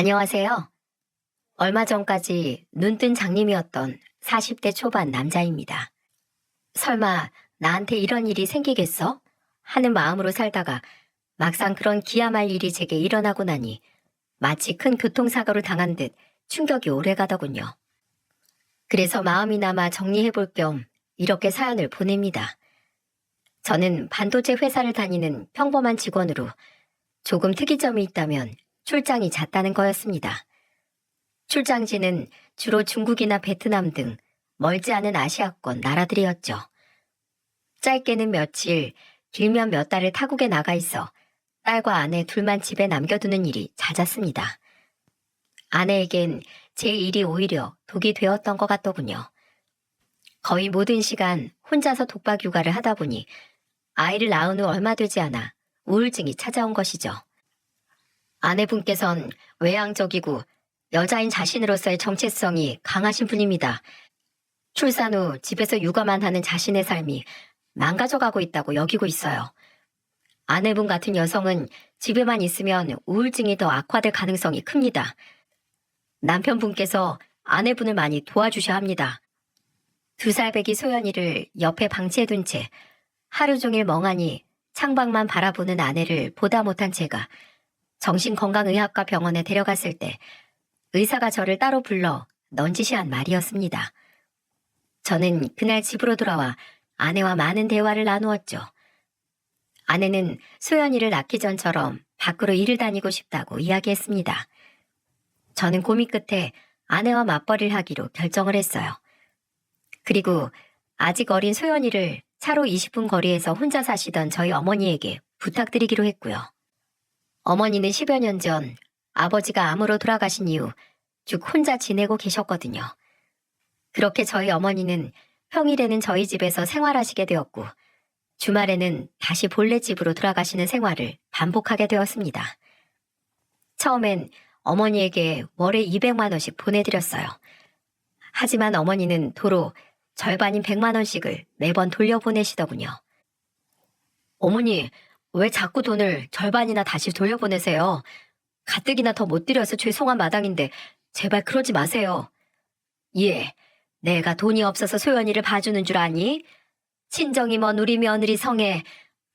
안녕하세요. 얼마 전까지 눈뜬 장님이었던 40대 초반 남자입니다. 설마 나한테 이런 일이 생기겠어? 하는 마음으로 살다가 막상 그런 기야말 일이 제게 일어나고 나니 마치 큰 교통사고를 당한 듯 충격이 오래 가더군요. 그래서 마음이 남아 정리해볼 겸 이렇게 사연을 보냅니다. 저는 반도체 회사를 다니는 평범한 직원으로 조금 특이점이 있다면 출장이 잦다는 거였습니다. 출장지는 주로 중국이나 베트남 등 멀지 않은 아시아권 나라들이었죠. 짧게는 며칠, 길면 몇 달을 타국에 나가 있어 딸과 아내 둘만 집에 남겨두는 일이 잦았습니다. 아내에겐 제 일이 오히려 독이 되었던 것 같더군요. 거의 모든 시간 혼자서 독박 육아를 하다 보니 아이를 낳은 후 얼마 되지 않아 우울증이 찾아온 것이죠. 아내분께선 외향적이고 여자인 자신으로서의 정체성이 강하신 분입니다. 출산 후 집에서 육아만 하는 자신의 삶이 망가져가고 있다고 여기고 있어요. 아내분 같은 여성은 집에만 있으면 우울증이 더 악화될 가능성이 큽니다. 남편분께서 아내분을 많이 도와주셔야 합니다. 2살 배기 소연이를 옆에 방치해둔 채 하루 종일 멍하니 창밖만 바라보는 아내를 보다 못한 제가 정신건강의학과 병원에 데려갔을 때 의사가 저를 따로 불러 넌지시한 말이었습니다. 저는 그날 집으로 돌아와 아내와 많은 대화를 나누었죠. 아내는 소연이를 낳기 전처럼 밖으로 일을 다니고 싶다고 이야기했습니다. 저는 고민 끝에 아내와 맞벌이를 하기로 결정을 했어요. 그리고 아직 어린 소연이를 차로 20분 거리에서 혼자 사시던 저희 어머니에게 부탁드리기로 했고요. 어머니는 10여 년 전 아버지가 암으로 돌아가신 이후 쭉 혼자 지내고 계셨거든요. 그렇게 저희 어머니는 평일에는 저희 집에서 생활하시게 되었고 주말에는 다시 본래 집으로 돌아가시는 생활을 반복하게 되었습니다. 처음엔 어머니에게 월에 200만 원씩 보내드렸어요. 하지만 어머니는 도로 절반인 100만 원씩을 매번 돌려보내시더군요. 어머니, 왜 자꾸 돈을 절반이나 다시 돌려보내세요? 가뜩이나 더 못 드려서 죄송한 마당인데 제발 그러지 마세요. 예, 내가 돈이 없어서 소연이를 봐주는 줄 아니? 친정이 먼 우리 며느리 성에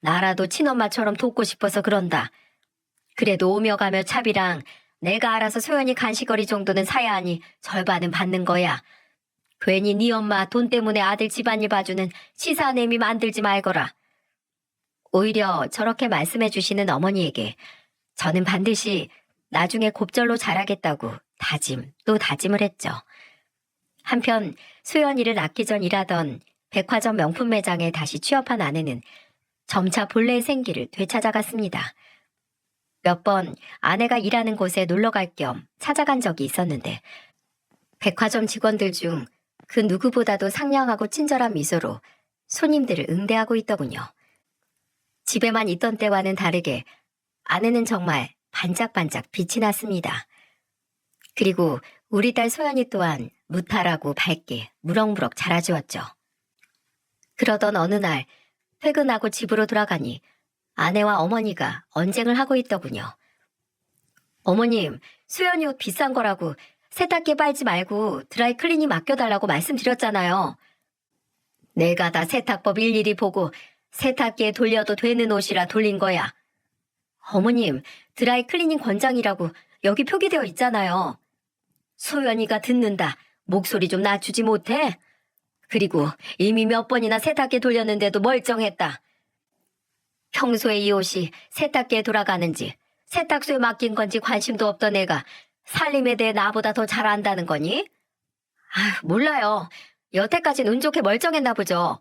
나라도 친엄마처럼 돕고 싶어서 그런다. 그래도 오며 가며 차비랑 내가 알아서 소연이 간식거리 정도는 사야 하니 절반은 받는 거야. 괜히 네 엄마 돈 때문에 아들 집안일 봐주는 시사내미 만들지 말거라. 오히려 저렇게 말씀해 주시는 어머니에게 저는 반드시 나중에 곱절로 잘하겠다고 다짐 또 다짐을 했죠. 한편 소연이를 낳기 전 일하던 백화점 명품 매장에 다시 취업한 아내는 점차 본래의 생기를 되찾아갔습니다. 몇 번 아내가 일하는 곳에 놀러 갈 겸 찾아간 적이 있었는데 백화점 직원들 중 그 누구보다도 상냥하고 친절한 미소로 손님들을 응대하고 있더군요. 집에만 있던 때와는 다르게 아내는 정말 반짝반짝 빛이 났습니다. 그리고 우리 딸 소연이 또한 무탈하고 밝게 무럭무럭 자라주었죠. 그러던 어느 날 퇴근하고 집으로 돌아가니 아내와 어머니가 언쟁을 하고 있더군요. 어머님, 소연이 옷 비싼 거라고 세탁기에 빨지 말고 드라이클리닝 맡겨달라고 말씀드렸잖아요. 내가 다 세탁법 일일이 보고 세탁기에 돌려도 되는 옷이라 돌린 거야. 어머님, 드라이클리닝 권장이라고 여기 표기되어 있잖아요. 소연이가 듣는다. 목소리 좀 낮추지 못해? 그리고 이미 몇 번이나 세탁기에 돌렸는데도 멀쩡했다. 평소에 이 옷이 세탁기에 돌아가는지 세탁소에 맡긴 건지 관심도 없던 애가 살림에 대해 나보다 더 잘 안다는 거니? 몰라요. 여태까진 운 좋게 멀쩡했나 보죠.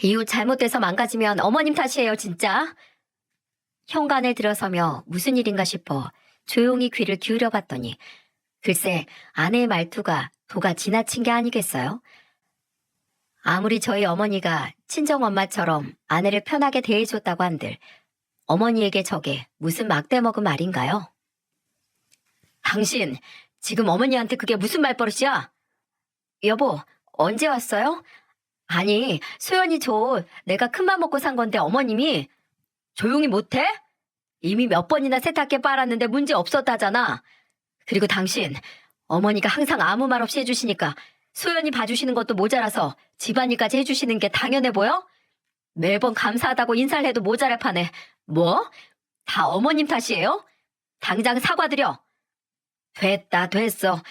이 옷 잘못돼서 망가지면 어머님 탓이에요, 진짜. 현관에 들어서며 무슨 일인가 싶어 조용히 귀를 기울여 봤더니 글쎄 아내의 말투가 도가 지나친 게 아니겠어요? 아무리 저희 어머니가 친정엄마처럼 아내를 편하게 대해줬다고 한들 어머니에게 저게 무슨 막대먹은 말인가요? 당신 지금 어머니한테 그게 무슨 말버릇이야? 여보, 언제 왔어요? 아니, 소연이 저 내가 큰맘 먹고 산 건데 어머님이 조용히 못해? 이미 몇 번이나 세탁기에 빨았는데 문제 없었다잖아. 그리고 당신, 어머니가 항상 아무 말 없이 해주시니까 소연이 봐주시는 것도 모자라서 집안일까지 해주시는 게 당연해 보여? 매번 감사하다고 인사를 해도 모자랄 판에 뭐? 다 어머님 탓이에요? 당장 사과드려. 됐다, 됐어.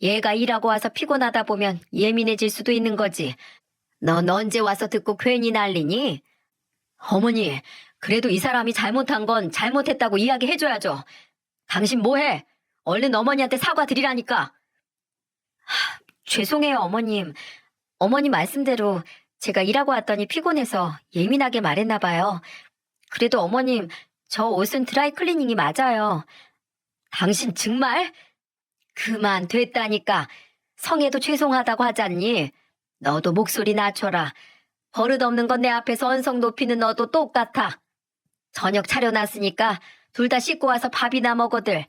얘가 일하고 와서 피곤하다 보면 예민해질 수도 있는 거지. 넌 언제 와서 듣고 괜히 난리니? 어머니, 그래도 이 사람이 잘못한 건 잘못했다고 이야기해줘야죠. 당신 뭐해? 얼른 어머니한테 사과드리라니까. 죄송해요, 어머님. 어머니 말씀대로 제가 일하고 왔더니 피곤해서 예민하게 말했나 봐요. 그래도 어머님, 저 옷은 드라이 클리닝이 맞아요. 당신 정말? 그만 됐다니까. 성에도 죄송하다고 하잖니. 너도 목소리 낮춰라. 버릇없는 건 내 앞에서 언성 높이는 너도 똑같아. 저녁 차려놨으니까 둘 다 씻고 와서 밥이나 먹어들.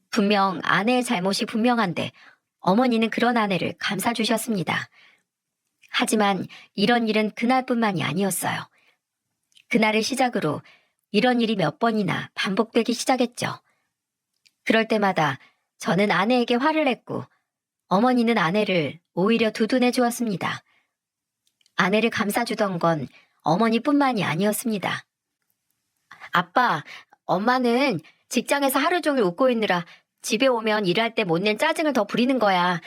분명 아내의 잘못이 분명한데 어머니는 그런 아내를 감싸주셨습니다. 하지만 이런 일은 그날뿐만이 아니었어요. 그날을 시작으로 이런 일이 몇 번이나 반복되기 시작했죠. 그럴 때마다 저는 아내에게 화를 냈고 어머니는 아내를 오히려 두둔해 주었습니다. 아내를 감싸주던 건 어머니뿐만이 아니었습니다. 아빠, 엄마는 직장에서 하루 종일 웃고 있느라 집에 오면 일할 때 못 낸 짜증을 더 부리는 거야.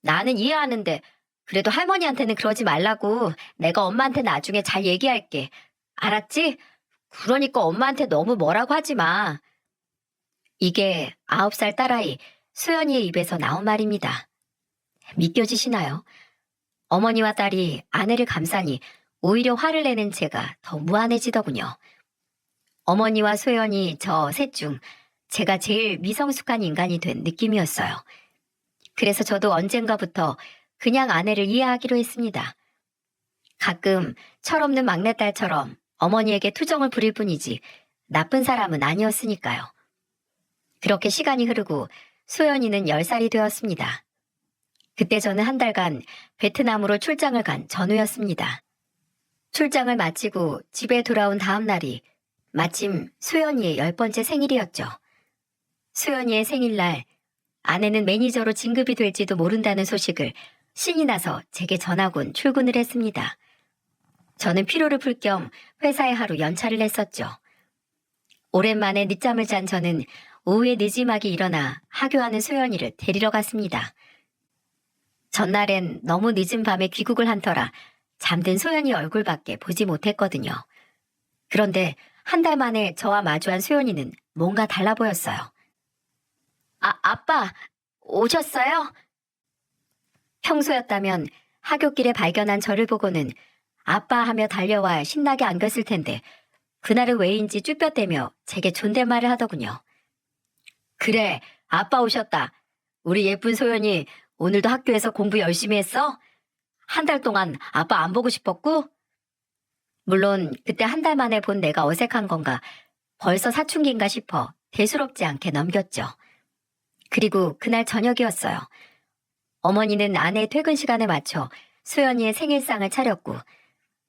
나는 이해하는데 그래도 할머니한테는 그러지 말라고 내가 엄마한테 나중에 잘 얘기할게. 알았지? 그러니까 엄마한테 너무 뭐라고 하지 마. 이게 9살 딸아이 수연이의 입에서 나온 말입니다. 믿겨지시나요? 어머니와 딸이 아내를 감싸니 오히려 화를 내는 제가 더 무안해지더군요. 어머니와 소연이 저 셋 중 제가 제일 미성숙한 인간이 된 느낌이었어요. 그래서 저도 언젠가부터 그냥 아내를 이해하기로 했습니다. 가끔 철없는 막내딸처럼 어머니에게 투정을 부릴 뿐이지 나쁜 사람은 아니었으니까요. 그렇게 시간이 흐르고 소연이는 10살이 되었습니다. 그때 저는 한 달간 베트남으로 출장을 간 전우였습니다. 출장을 마치고 집에 돌아온 다음 날이 마침 소연이의 10번째 생일이었죠. 소연이의 생일날 아내는 매니저로 진급이 될지도 모른다는 소식을 신이 나서 제게 전하곤 출근을 했습니다. 저는 피로를 풀 겸 회사에 하루 연차를 냈었죠. 오랜만에 늦잠을 잔 저는 오후에 늦지막이 일어나 하교하는 소연이를 데리러 갔습니다. 전날엔 너무 늦은 밤에 귀국을 한 터라 잠든 소연이 얼굴밖에 보지 못했거든요. 그런데 한 달 만에 저와 마주한 소연이는 뭔가 달라 보였어요. 아빠, 오셨어요? 평소였다면 하굣길에 발견한 저를 보고는 아빠 하며 달려와 신나게 안겼을 텐데 그날은 왜인지 쭈뼛대며 제게 존댓말을 하더군요. 그래, 아빠 오셨다. 우리 예쁜 소연이 오늘도 학교에서 공부 열심히 했어? 한 달 동안 아빠 안 보고 싶었고? 물론 그때 한 달 만에 본 내가 어색한 건가 벌써 사춘기인가 싶어 대수롭지 않게 넘겼죠. 그리고 그날 저녁이었어요. 어머니는 아내의 퇴근 시간에 맞춰 소연이의 생일상을 차렸고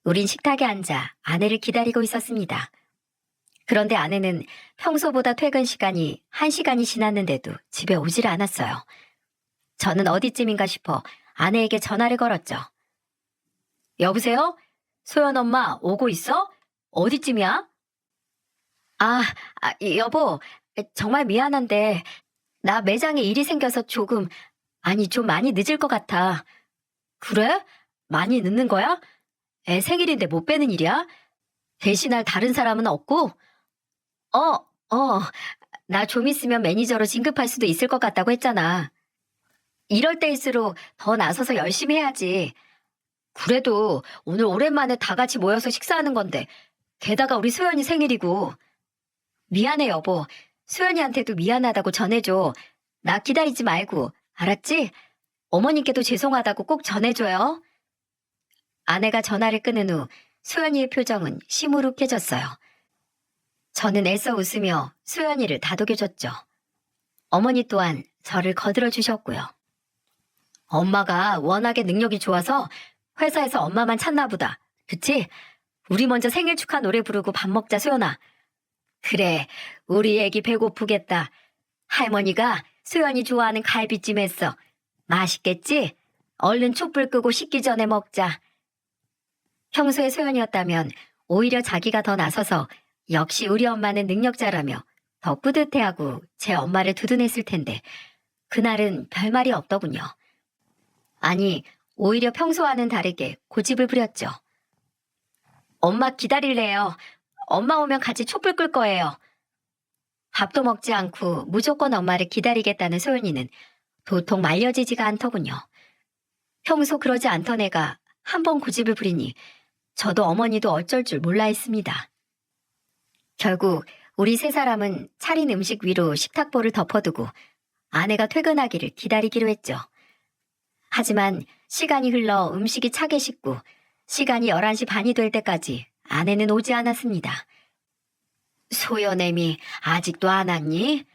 우린 식탁에 앉아 아내를 기다리고 있었습니다. 그런데 아내는 평소보다 퇴근 시간이 1시간이 지났는데도 집에 오질 않았어요. 저는 어디쯤인가 싶어 아내에게 전화를 걸었죠. 여보세요? 소연 엄마 오고 있어? 어디쯤이야? 여보, 정말 미안한데 나 매장에 일이 생겨서 좀 많이 늦을 것 같아. 그래? 많이 늦는 거야? 애 생일인데 못 빼는 일이야? 대신할 다른 사람은 없고? 나 좀 있으면 매니저로 진급할 수도 있을 것 같다고 했잖아. 이럴 때일수록 더 나서서 열심히 해야지. 그래도 오늘 오랜만에 다 같이 모여서 식사하는 건데 게다가 우리 소연이 생일이고. 미안해 여보. 소연이한테도 미안하다고 전해줘. 나 기다리지 말고. 알았지? 어머님께도 죄송하다고 꼭 전해줘요. 아내가 전화를 끊은 후 소연이의 표정은 시무룩해졌어요. 저는 애써 웃으며 소연이를 다독여줬죠. 어머니 또한 저를 거들어주셨고요. 엄마가 워낙에 능력이 좋아서 회사에서 엄마만 찾나 보다. 그치? 우리 먼저 생일 축하 노래 부르고 밥 먹자, 소연아. 그래, 우리 애기 배고프겠다. 할머니가 소연이 좋아하는 갈비찜 했어. 맛있겠지? 얼른 촛불 끄고 식기 전에 먹자. 평소에 소연이었다면 오히려 자기가 더 나서서 역시 우리 엄마는 능력자라며 더 뿌듯해하고 제 엄마를 두둔했을 텐데 그날은 별말이 없더군요. 아니, 오히려 평소와는 다르게 고집을 부렸죠. 엄마 기다릴래요. 엄마 오면 같이 촛불 끌 거예요. 밥도 먹지 않고 무조건 엄마를 기다리겠다는 소연이는 도통 말려지지가 않더군요. 평소 그러지 않던 애가 한 번 고집을 부리니 저도 어머니도 어쩔 줄 몰라 했습니다. 결국 우리 세 사람은 차린 음식 위로 식탁보를 덮어두고 아내가 퇴근하기를 기다리기로 했죠. 하지만 시간이 흘러 음식이 차게 식고 시간이 11시 반이 될 때까지 아내는 오지 않았습니다. 소연애미 아직도 안 왔니?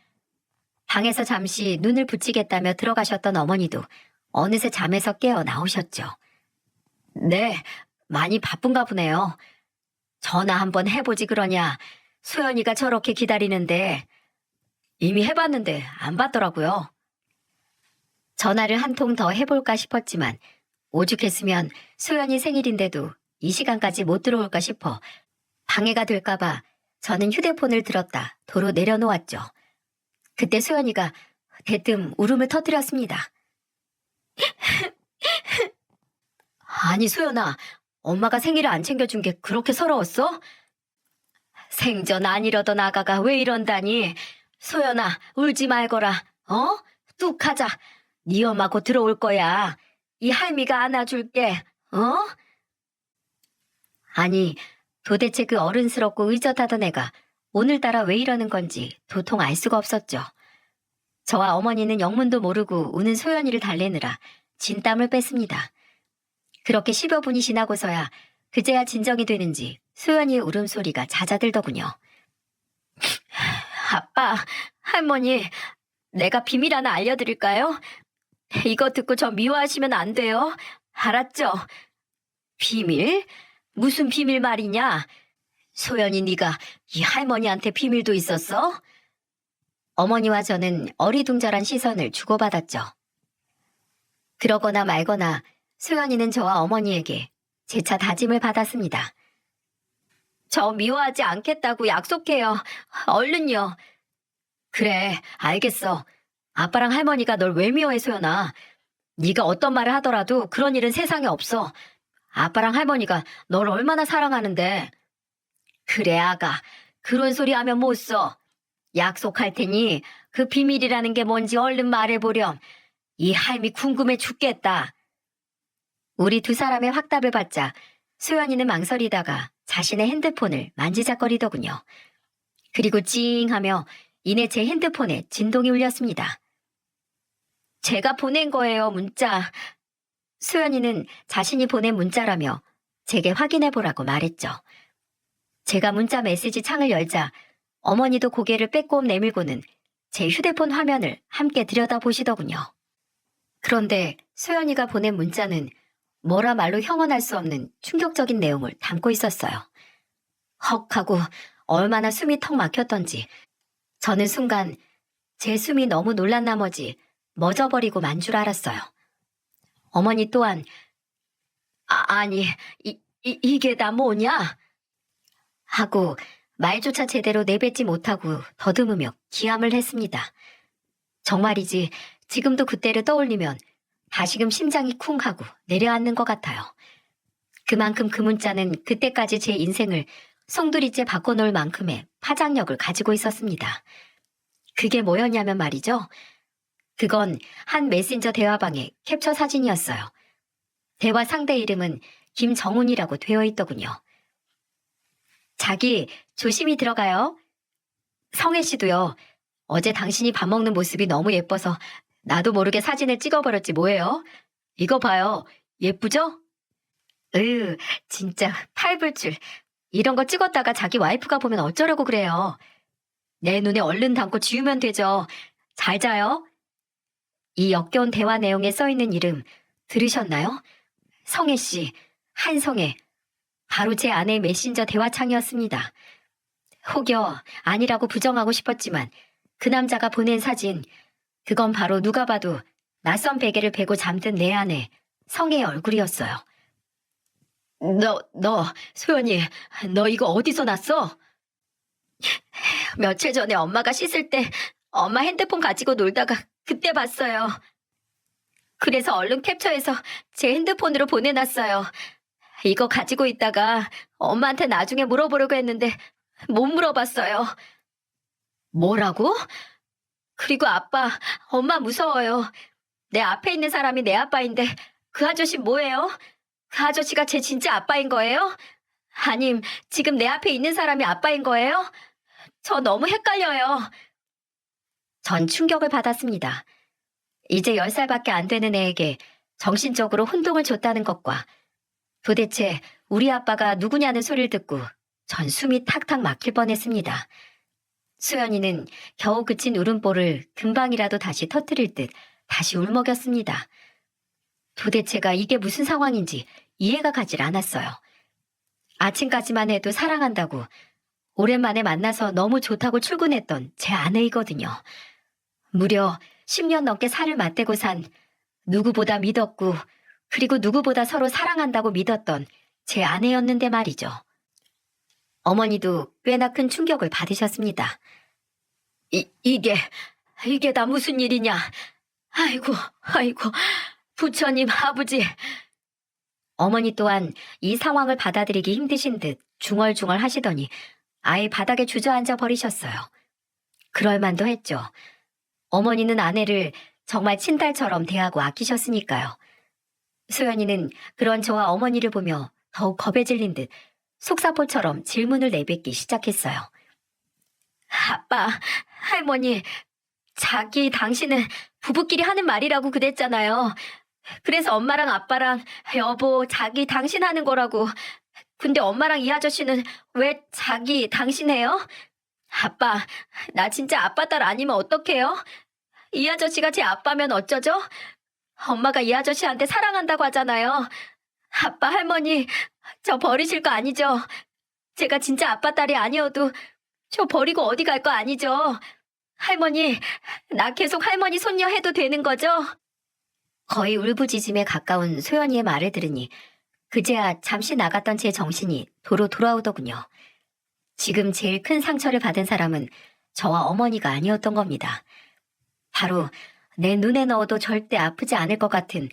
방에서 잠시 눈을 붙이겠다며 들어가셨던 어머니도 어느새 잠에서 깨어 나오셨죠. 네, 많이 바쁜가 보네요. 전화 한번 해보지 그러냐. 소연이가 저렇게 기다리는데. 이미 해봤는데 안 받더라고요. 전화를 한 통 더 해볼까 싶었지만 오죽했으면 소연이 생일인데도 이 시간까지 못 들어올까 싶어 방해가 될까봐 저는 휴대폰을 들었다 도로 내려놓았죠. 그때 소연이가 대뜸 울음을 터뜨렸습니다. 아니 소연아, 엄마가 생일을 안 챙겨준 게 그렇게 서러웠어? 생전 안 이러던 아가가 왜 이런다니. 소연아, 울지 말거라. 어? 뚝 하자. 네 엄마 곧 들어올 거야. 이 할미가 안아줄게. 어? 아니, 도대체 그 어른스럽고 의젓하던 애가 오늘따라 왜 이러는 건지 도통 알 수가 없었죠. 저와 어머니는 영문도 모르고 우는 소연이를 달래느라 진땀을 뺐습니다. 그렇게 10여 분이 지나고서야 그제야 진정이 되는지 소연이의 울음소리가 잦아들더군요. 아빠, 할머니, 내가 비밀 하나 알려드릴까요? 이거 듣고 저 미워하시면 안 돼요. 알았죠? 비밀? 무슨 비밀 말이냐? 소연이 네가 이 할머니한테 비밀도 있었어? 어머니와 저는 어리둥절한 시선을 주고받았죠. 그러거나 말거나 소연이는 저와 어머니에게 재차 다짐을 받았습니다. 저 미워하지 않겠다고 약속해요. 얼른요. 그래, 알겠어. 아빠랑 할머니가 널 왜 미워해, 소연아. 네가 어떤 말을 하더라도 그런 일은 세상에 없어. 아빠랑 할머니가 널 얼마나 사랑하는데. 그래, 아가. 그런 소리 하면 못 써. 약속할 테니 그 비밀이라는 게 뭔지 얼른 말해보렴. 이 할미 궁금해 죽겠다. 우리 두 사람의 확답을 받자 소연이는 망설이다가 자신의 핸드폰을 만지작거리더군요. 그리고 찡하며 이내 제 핸드폰에 진동이 울렸습니다. 제가 보낸 거예요, 문자. 소연이는 자신이 보낸 문자라며 제게 확인해보라고 말했죠. 제가 문자 메시지 창을 열자 어머니도 고개를 빼꼼 내밀고는 제 휴대폰 화면을 함께 들여다보시더군요. 그런데 소연이가 보낸 문자는 뭐라 말로 형언할 수 없는 충격적인 내용을 담고 있었어요. 헉 하고 얼마나 숨이 턱 막혔던지 저는 순간 제 숨이 너무 놀란 나머지 멎어버리고 만 줄 알았어요. 어머니 또한 아니 이게 다 뭐냐? 하고 말조차 제대로 내뱉지 못하고 더듬으며 기함을 했습니다. 정말이지 지금도 그때를 떠올리면 다시금 심장이 쿵 하고 내려앉는 것 같아요. 그만큼 그 문자는 그때까지 제 인생을 송두리째 바꿔놓을 만큼의 파장력을 가지고 있었습니다. 그게 뭐였냐면 말이죠. 그건 한 메신저 대화방의 캡처 사진이었어요. 대화 상대 이름은 김정훈이라고 되어 있더군요. 자기 조심히 들어가요. 성혜 씨도요. 어제 당신이 밥 먹는 모습이 너무 예뻐서 나도 모르게 사진을 찍어버렸지 뭐예요. 이거 봐요. 예쁘죠? 진짜 팔불출. 이런 거 찍었다가 자기 와이프가 보면 어쩌려고 그래요. 내 눈에 얼른 담고 지우면 되죠. 잘 자요. 이 역겨운 대화 내용에 써있는 이름 들으셨나요? 성혜 씨, 한성혜. 바로 제 아내의 메신저 대화창이었습니다. 혹여 아니라고 부정하고 싶었지만 그 남자가 보낸 사진, 그건 바로 누가 봐도 낯선 베개를 베고 잠든 내 아내, 성의 얼굴이었어요. 소연이, 너 이거 어디서 났어? 며칠 전에 엄마가 씻을 때 엄마 핸드폰 가지고 놀다가 그때 봤어요. 그래서 얼른 캡처해서 제 핸드폰으로 보내놨어요. 이거 가지고 있다가 엄마한테 나중에 물어보려고 했는데 못 물어봤어요. 뭐라고? 그리고 아빠, 엄마 무서워요. 내 앞에 있는 사람이 내 아빠인데 그 아저씨 뭐예요? 그 아저씨가 제 진짜 아빠인 거예요? 아님 지금 내 앞에 있는 사람이 아빠인 거예요? 저 너무 헷갈려요. 전 충격을 받았습니다. 이제 10살밖에 안 되는 애에게 정신적으로 혼동을 줬다는 것과 도대체 우리 아빠가 누구냐는 소리를 듣고 전 숨이 탁탁 막힐 뻔했습니다. 수연이는 겨우 그친 울음보를 금방이라도 다시 터뜨릴 듯 다시 울먹였습니다. 도대체가 이게 무슨 상황인지 이해가 가질 않았어요. 아침까지만 해도 사랑한다고 오랜만에 만나서 너무 좋다고 출근했던 제 아내이거든요. 무려 10년 넘게 살을 맞대고 산 누구보다 믿었고 그리고 누구보다 서로 사랑한다고 믿었던 제 아내였는데 말이죠. 어머니도 꽤나 큰 충격을 받으셨습니다. 이게 다 무슨 일이냐? 아이고, 부처님, 아버지. 어머니 또한 이 상황을 받아들이기 힘드신 듯 중얼중얼 하시더니 아예 바닥에 주저앉아 버리셨어요. 그럴 만도 했죠. 어머니는 아내를 정말 친딸처럼 대하고 아끼셨으니까요. 소연이는 그런 저와 어머니를 보며 더욱 겁에 질린 듯 속사포처럼 질문을 내뱉기 시작했어요. 아빠, 할머니, 당신은 부부끼리 하는 말이라고 그랬잖아요. 그래서 엄마랑 아빠랑 여보, 당신 하는 거라고. 근데 엄마랑 이 아저씨는 왜 당신 해요? 아빠, 나 진짜 아빠 딸 아니면 어떡해요? 이 아저씨가 제 아빠면 어쩌죠? 엄마가 이 아저씨한테 사랑한다고 하잖아요. 아빠, 할머니, 저 버리실 거 아니죠? 제가 진짜 아빠 딸이 아니어도 저 버리고 어디 갈 거 아니죠? 할머니, 나 계속 할머니 손녀 해도 되는 거죠? 거의 울부짖음에 가까운 소연이의 말을 들으니 그제야 잠시 나갔던 제 정신이 도로 돌아오더군요. 지금 제일 큰 상처를 받은 사람은 저와 어머니가 아니었던 겁니다. 바로 내 눈에 넣어도 절대 아프지 않을 것 같은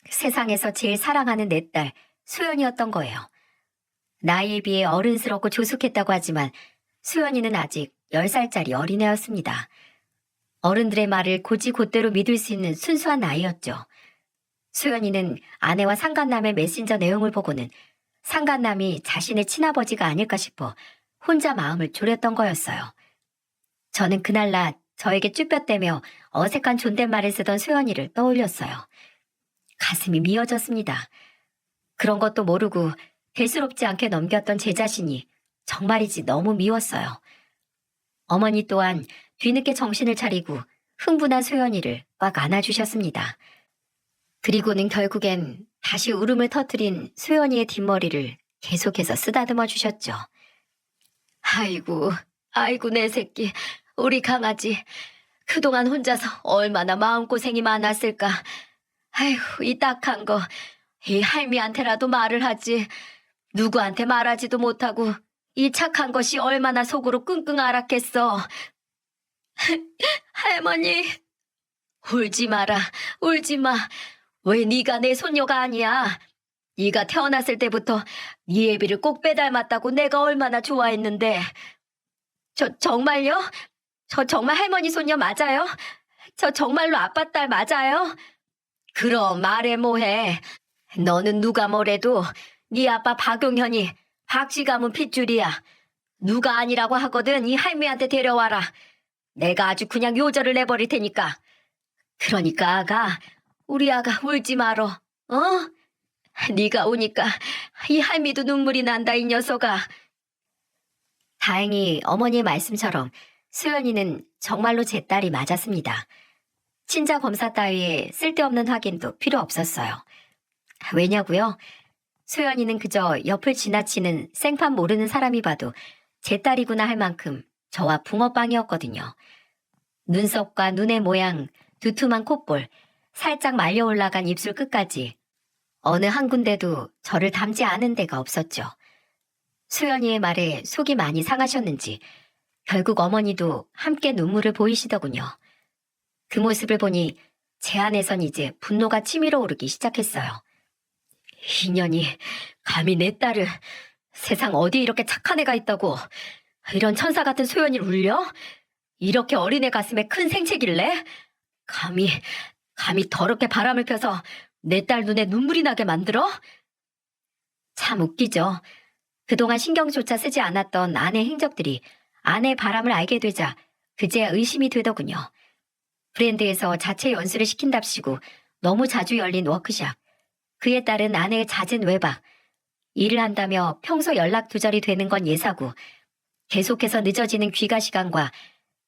세상에서 제일 사랑하는 내 딸 소연이었던 거예요. 나이에 비해 어른스럽고 조숙했다고 하지만 소연이는 아직 10살짜리 어린애였습니다. 어른들의 말을 곧이곧대로 믿을 수 있는 순수한 나이였죠. 소연이는 아내와 상간남의 메신저 내용을 보고는 상간남이 자신의 친아버지가 아닐까 싶어 혼자 마음을 졸였던 거였어요. 저는 그날 낮 저에게 쭈뼛대며 어색한 존댓말을 쓰던 소연이를 떠올렸어요. 가슴이 미어졌습니다. 그런 것도 모르고 대수롭지 않게 넘겼던 제 자신이 정말이지 너무 미웠어요. 어머니 또한 뒤늦게 정신을 차리고 흥분한 소연이를 꽉 안아주셨습니다. 그리고는 결국엔 다시 울음을 터뜨린 소연이의 뒷머리를 계속해서 쓰다듬어 주셨죠. 아이고 내 새끼, 우리 강아지. 그동안 혼자서 얼마나 마음고생이 많았을까. 아이고, 이 딱한 거, 이 할미한테라도 말을 하지. 누구한테 말하지도 못하고 이 착한 것이 얼마나 속으로 끙끙 앓았겠어. 할머니, 울지 마라, 울지 마. 왜 네가 내 손녀가 아니야? 네가 태어났을 때부터 네 애비를 꼭 빼닮았다고 내가 얼마나 좋아했는데. 정말요? 저 정말 할머니 손녀 맞아요? 저 정말로 아빠 딸 맞아요? 그럼 말해 뭐해. 너는 누가 뭐래도 네 아빠 박용현이 박씨 가문 핏줄이야. 누가 아니라고 하거든 이 할미한테 데려와라. 내가 아주 그냥 요절을 내버릴 테니까. 그러니까 아가, 우리 아가 울지 말어. 어? 네가 우니까 이 할미도 눈물이 난다 이 녀석아. 다행히 어머니의 말씀처럼 수연이는 정말로 제 딸이 맞았습니다. 친자 검사 따위에 쓸데없는 확인도 필요 없었어요. 왜냐고요? 소연이는 그저 옆을 지나치는 생판 모르는 사람이 봐도 제 딸이구나 할 만큼 저와 붕어빵이었거든요. 눈썹과 눈의 모양, 두툼한 콧볼, 살짝 말려 올라간 입술 끝까지 어느 한 군데도 저를 닮지 않은 데가 없었죠. 수연이의 말에 속이 많이 상하셨는지 결국 어머니도 함께 눈물을 보이시더군요. 그 모습을 보니 제 안에선 이제 분노가 치밀어 오르기 시작했어요. 이년이 감히 내 딸을, 세상 어디 이렇게 착한 애가 있다고 이런 천사 같은 소연이를 울려? 이렇게 어린애 가슴에 큰 생채길래? 감히 더럽게 바람을 펴서 내 딸 눈에 눈물이 나게 만들어? 참 웃기죠. 그동안 신경조차 쓰지 않았던 아내 행적들이 아내의 바람을 알게 되자 그제야 의심이 되더군요. 브랜드에서 자체 연수를 시킨답시고 너무 자주 열린 워크샵, 그에 따른 아내의 잦은 외박, 일을 한다며 평소 연락 두절이 되는 건 예사고 계속해서 늦어지는 귀가 시간과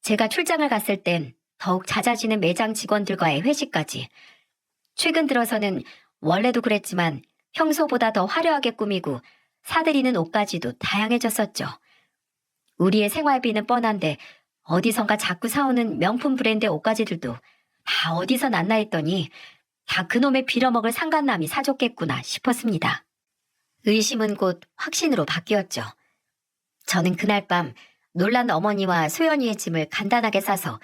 제가 출장을 갔을 땐 더욱 잦아지는 매장 직원들과의 회식까지. 최근 들어서는 원래도 그랬지만 평소보다 더 화려하게 꾸미고 사들이는 옷까지도 다양해졌었죠. 우리의 생활비는 뻔한데 어디선가 자꾸 사오는 명품 브랜드 옷가지들도 다 어디서 났나 했더니 다 그놈의 빌어먹을 상간남이 사줬겠구나 싶었습니다. 의심은 곧 확신으로 바뀌었죠. 저는 그날 밤 놀란 어머니와 소연이의 짐을 간단하게 싸서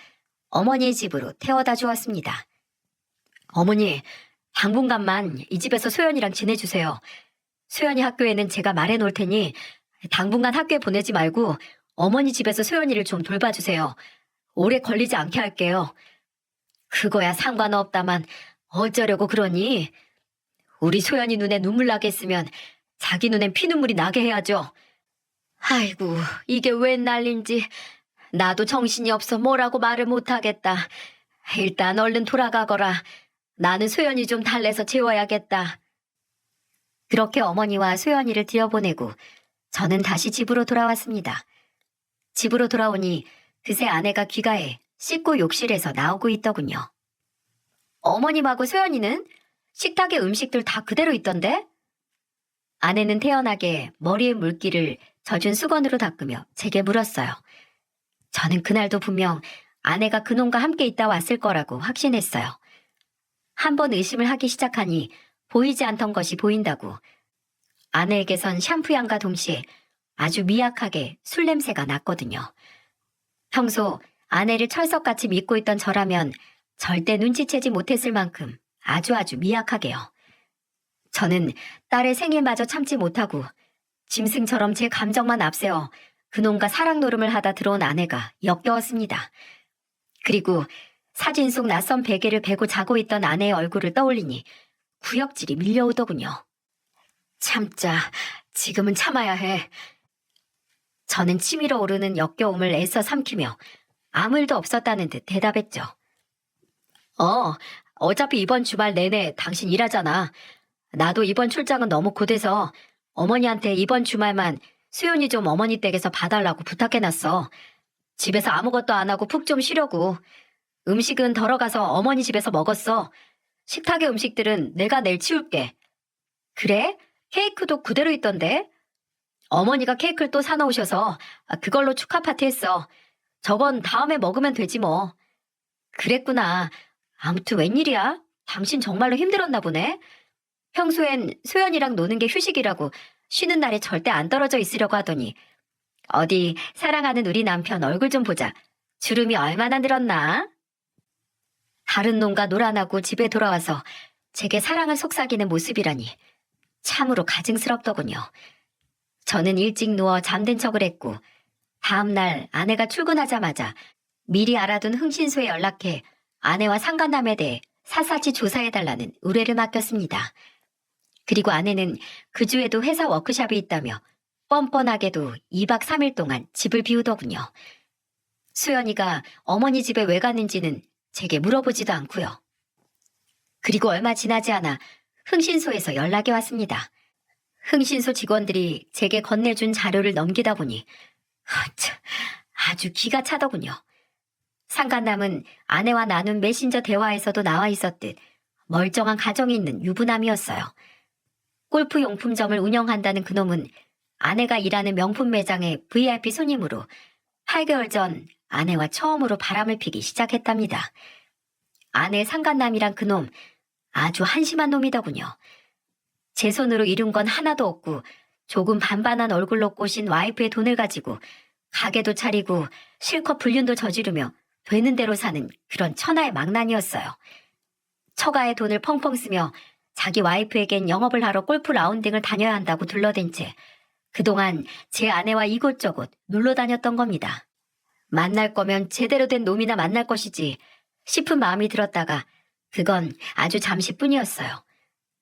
어머니의 집으로 태워다 주었습니다. 어머니, 당분간만 이 집에서 소연이랑 지내주세요. 소연이 학교에는 제가 말해놓을 테니 당분간 학교에 보내지 말고 어머니 집에서 소연이를 좀 돌봐주세요. 오래 걸리지 않게 할게요. 그거야 상관없다만 어쩌려고 그러니? 우리 소연이 눈에 눈물 나게 했으면 자기 눈엔 피눈물이 나게 해야죠. 아이고, 이게 웬 난린지. 나도 정신이 없어 뭐라고 말을 못하겠다. 일단 얼른 돌아가거라. 나는 소연이 좀 달래서 재워야겠다. 그렇게 어머니와 소연이를 들여보내고 저는 다시 집으로 돌아왔습니다. 집으로 돌아오니 그새 아내가 귀가해 씻고 욕실에서 나오고 있더군요. 어머님하고 소연이는? 식탁에 음식들 다 그대로 있던데? 아내는 태연하게 머리에 물기를 젖은 수건으로 닦으며 제게 물었어요. 저는 그날도 분명 아내가 그놈과 함께 있다 왔을 거라고 확신했어요. 한번 의심을 하기 시작하니 보이지 않던 것이 보인다고. 아내에게선 샴푸 향과 동시에 아주 미약하게 술 냄새가 났거든요. 평소 아내를 철석같이 믿고 있던 저라면 절대 눈치채지 못했을 만큼 아주 미약하게요. 저는 딸의 생일마저 참지 못하고 짐승처럼 제 감정만 앞세워 그놈과 사랑 노름을 하다 들어온 아내가 역겨웠습니다. 그리고 사진 속 낯선 베개를 베고 자고 있던 아내의 얼굴을 떠올리니 구역질이 밀려오더군요. 참자, 지금은 참아야 해. 저는 치밀어 오르는 역겨움을 애써 삼키며 아무 일도 없었다는 듯 대답했죠. 어차피 이번 주말 내내 당신 일하잖아. 나도 이번 출장은 너무 고돼서 어머니한테 이번 주말만 수연이 좀 어머니 댁에서 봐달라고 부탁해놨어. 집에서 아무것도 안 하고 푹 좀 쉬려고. 음식은 덜어가서 어머니 집에서 먹었어. 식탁의 음식들은 내가 내일 치울게. 그래? 케이크도 그대로 있던데? 어머니가 케이크를 또 사놓으셔서 그걸로 축하 파티 했어. 저건 다음에 먹으면 되지 뭐. 그랬구나. 아무튼 웬일이야? 당신 정말로 힘들었나 보네. 평소엔 소연이랑 노는 게 휴식이라고 쉬는 날에 절대 안 떨어져 있으려고 하더니 어디 사랑하는 우리 남편 얼굴 좀 보자. 주름이 얼마나 늘었나? 다른 놈과 놀아나고 집에 돌아와서 제게 사랑을 속삭이는 모습이라니 참으로 가증스럽더군요. 저는 일찍 누워 잠든 척을 했고 다음날 아내가 출근하자마자 미리 알아둔 흥신소에 연락해 아내와 상간남에 대해 샅샅이 조사해달라는 의뢰를 맡겼습니다. 그리고 아내는 그 주에도 회사 워크숍이 있다며 뻔뻔하게도 2박 3일 동안 집을 비우더군요. 수연이가 어머니 집에 왜 갔는지는 제게 물어보지도 않고요. 그리고 얼마 지나지 않아 흥신소에서 연락이 왔습니다. 흥신소 직원들이 제게 건네준 자료를 넘기다 보니 아주 기가 차더군요. 상간남은 아내와 나눈 메신저 대화에서도 나와 있었듯 멀쩡한 가정이 있는 유부남이었어요. 골프 용품점을 운영한다는 그놈은 아내가 일하는 명품 매장의 VIP 손님으로 8개월 전 아내와 처음으로 바람을 피기 시작했답니다. 아내 상간남이란 그놈 아주 한심한 놈이더군요. 제 손으로 이룬 건 하나도 없고 조금 반반한 얼굴로 꼬신 와이프의 돈을 가지고 가게도 차리고 실컷 불륜도 저지르며 되는 대로 사는 그런 천하의 망난이었어요. 처가의 돈을 펑펑 쓰며 자기 와이프에겐 영업을 하러 골프 라운딩을 다녀야 한다고 둘러댄 채 그동안 제 아내와 이곳저곳 놀러 다녔던 겁니다. 만날 거면 제대로 된 놈이나 만날 것이지 싶은 마음이 들었다가 그건 아주 잠시뿐이었어요.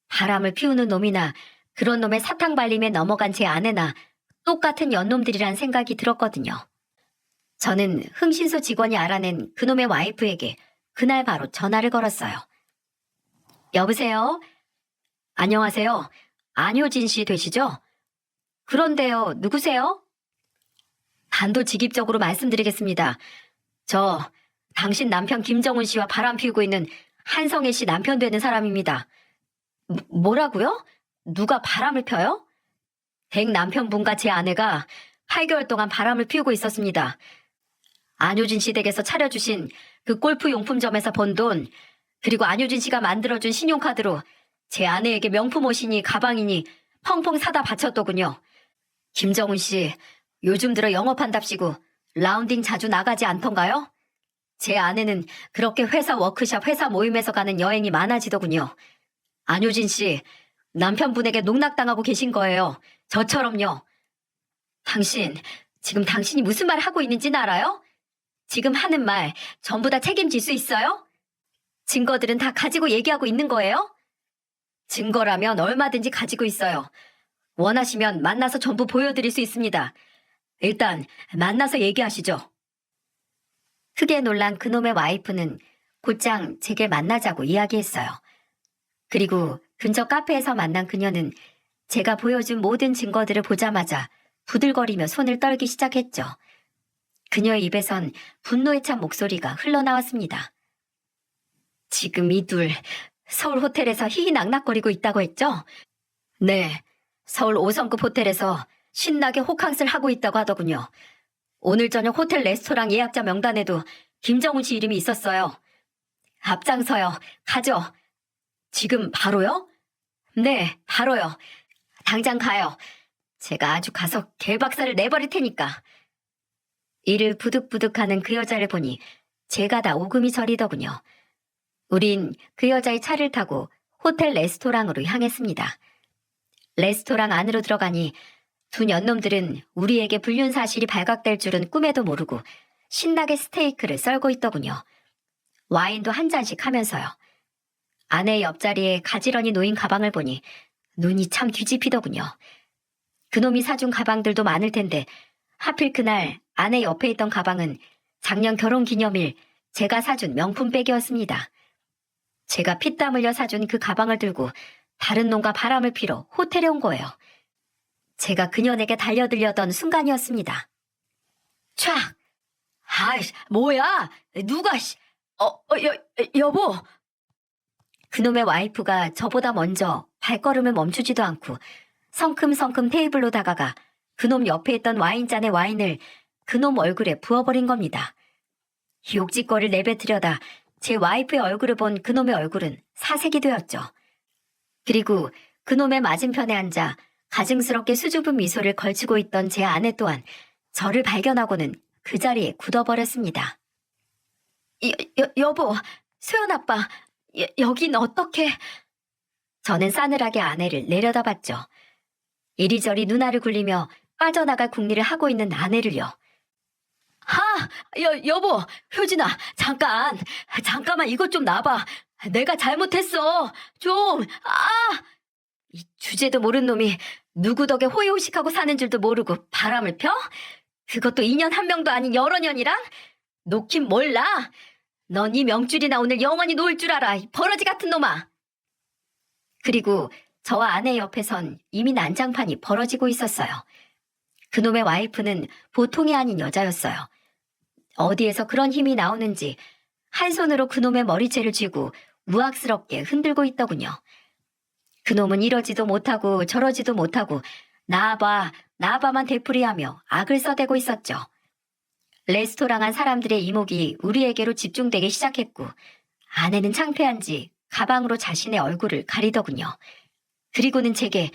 바람을 피우는 놈이나 그런 놈의 사탕 발림에 넘어간 제 아내나 똑같은 연놈들이란 생각이 들었거든요. 저는 흥신소 직원이 알아낸 그놈의 와이프에게 그날 바로 전화를 걸었어요. 여보세요? 안녕하세요. 안효진 씨 되시죠? 그런데요, 누구세요? 단도직입적으로 말씀드리겠습니다. 저 당신 남편 김정훈 씨와 바람 피우고 있는 한성애 씨 남편 되는 사람입니다. 뭐라고요? 누가 바람을 펴요? 댁 남편분과 제 아내가 8개월 동안 바람을 피우고 있었습니다. 안효진 씨 댁에서 차려주신 그 골프 용품점에서 번 돈, 그리고 안효진 씨가 만들어준 신용카드로 제 아내에게 명품 옷이니 가방이니 펑펑 사다 바쳤더군요. 김정훈 씨, 요즘 들어 영업한답시고 라운딩 자주 나가지 않던가요? 제 아내는 그렇게 회사 워크숍, 회사 모임에서 가는 여행이 많아지더군요. 안효진 씨, 남편분에게 농락당하고 계신 거예요. 저처럼요. 지금 당신이 무슨 말 하고 있는지는 알아요? 지금 하는 말 전부 다 책임질 수 있어요? 증거들은 다 가지고 얘기하고 있는 거예요? 증거라면 얼마든지 가지고 있어요. 원하시면 만나서 전부 보여드릴 수 있습니다. 일단 만나서 얘기하시죠. 크게 놀란 그놈의 와이프는 곧장 제게 만나자고 이야기했어요. 그리고 근처 카페에서 만난 그녀는 제가 보여준 모든 증거들을 보자마자 부들거리며 손을 떨기 시작했죠. 그녀의 입에선 분노에 찬 목소리가 흘러나왔습니다. 지금 이 둘 서울 호텔에서 희희낙낙거리고 있다고 했죠? 네, 서울 5성급 호텔에서 신나게 호캉스를 하고 있다고 하더군요. 오늘 저녁 호텔 레스토랑 예약자 명단에도 김정훈 씨 이름이 있었어요. 앞장서요. 가죠. 지금 바로요? 네, 바로요. 당장 가요. 제가 아주 가서 개박살을 내버릴 테니까. 이를 부득부득하는 그 여자를 보니 제가 다 오금이 저리더군요. 우린 그 여자의 차를 타고 호텔 레스토랑으로 향했습니다. 레스토랑 안으로 들어가니 두 년놈들은 우리에게 불륜 사실이 발각될 줄은 꿈에도 모르고 신나게 스테이크를 썰고 있더군요. 와인도 한 잔씩 하면서요. 아내의 옆자리에 가지런히 놓인 가방을 보니 눈이 참 뒤집히더군요. 그놈이 사준 가방들도 많을 텐데 하필 그날 아내 옆에 있던 가방은 작년 결혼기념일 제가 사준 명품백이었습니다. 제가 피땀 흘려 사준 그 가방을 들고 다른 놈과 바람을 피러 호텔에 온 거예요. 제가 그녀에게 달려들려던 순간이었습니다. 촥! 아이씨, 뭐야? 누가, 여보! 그놈의 와이프가 저보다 먼저 발걸음을 멈추지도 않고 성큼성큼 테이블로 다가가 그놈 옆에 있던 와인잔의 와인을 그놈 얼굴에 부어버린 겁니다. 욕짓거리를 내뱉으려다 제 와이프의 얼굴을 본 그놈의 얼굴은 사색이 되었죠. 그리고 그놈의 맞은편에 앉아 가증스럽게 수줍은 미소를 걸치고 있던 제 아내 또한 저를 발견하고는 그 자리에 굳어버렸습니다. 여보, 소연 아빠, 여긴 어떻게... 저는 싸늘하게 아내를 내려다봤죠. 이리저리 눈알을 굴리며 빠져나갈 궁리를 하고 있는 아내를요. 여보, 효진아, 잠깐만 이것 좀 놔봐. 내가 잘못했어. 이 주제도 모르는 놈이 누구 덕에 호의호식하고 사는 줄도 모르고 바람을 펴? 그것도 2년 한 명도 아닌 여러 년이랑? 놓긴 몰라. 넌 이 명줄이나 오늘 영원히 놓을 줄 알아, 이 버러지 같은 놈아. 그리고 저와 아내 옆에선 이미 난장판이 벌어지고 있었어요. 그놈의 와이프는 보통이 아닌 여자였어요. 어디에서 그런 힘이 나오는지 한 손으로 그놈의 머리채를 쥐고 우악스럽게 흔들고 있더군요. 그놈은 이러지도 못하고 저러지도 못하고 나아봐만 되풀이하며 악을 써대고 있었죠. 레스토랑 안 사람들의 이목이 우리에게로 집중되기 시작했고 아내는 창피한지 가방으로 자신의 얼굴을 가리더군요. 그리고는 제게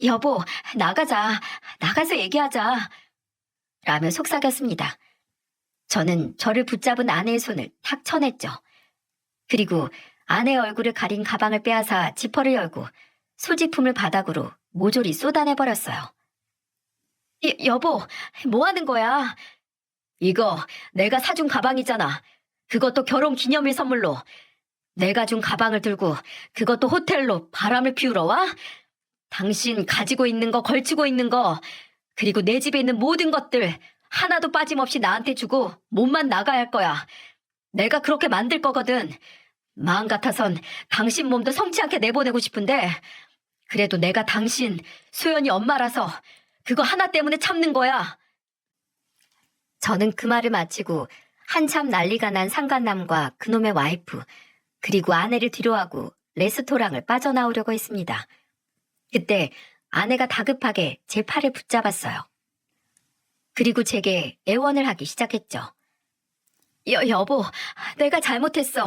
여보, 나가자. 나가서 얘기하자. 라며 속삭였습니다. 저는 저를 붙잡은 아내의 손을 탁 쳐냈죠. 그리고 아내의 얼굴을 가린 가방을 빼앗아 지퍼를 열고 소지품을 바닥으로 모조리 쏟아내버렸어요. 여보, 뭐 하는 거야? 이거 내가 사준 가방이잖아. 그것도 결혼 기념일 선물로. 내가 준 가방을 들고 그것도 호텔로 바람을 피우러 와? 당신 가지고 있는 거, 걸치고 있는 거, 그리고 내 집에 있는 모든 것들 하나도 빠짐없이 나한테 주고 몸만 나가야 할 거야. 내가 그렇게 만들 거거든. 마음 같아선 당신 몸도 성치 않게 내보내고 싶은데 그래도 내가 당신, 소연이 엄마라서 그거 하나 때문에 참는 거야. 저는 그 말을 마치고 한참 난리가 난 상간남과 그놈의 와이프, 그리고 아내를 뒤로하고 레스토랑을 빠져나오려고 했습니다. 그때 아내가 다급하게 제 팔을 붙잡았어요. 그리고 제게 애원을 하기 시작했죠. 여보, 내가 잘못했어.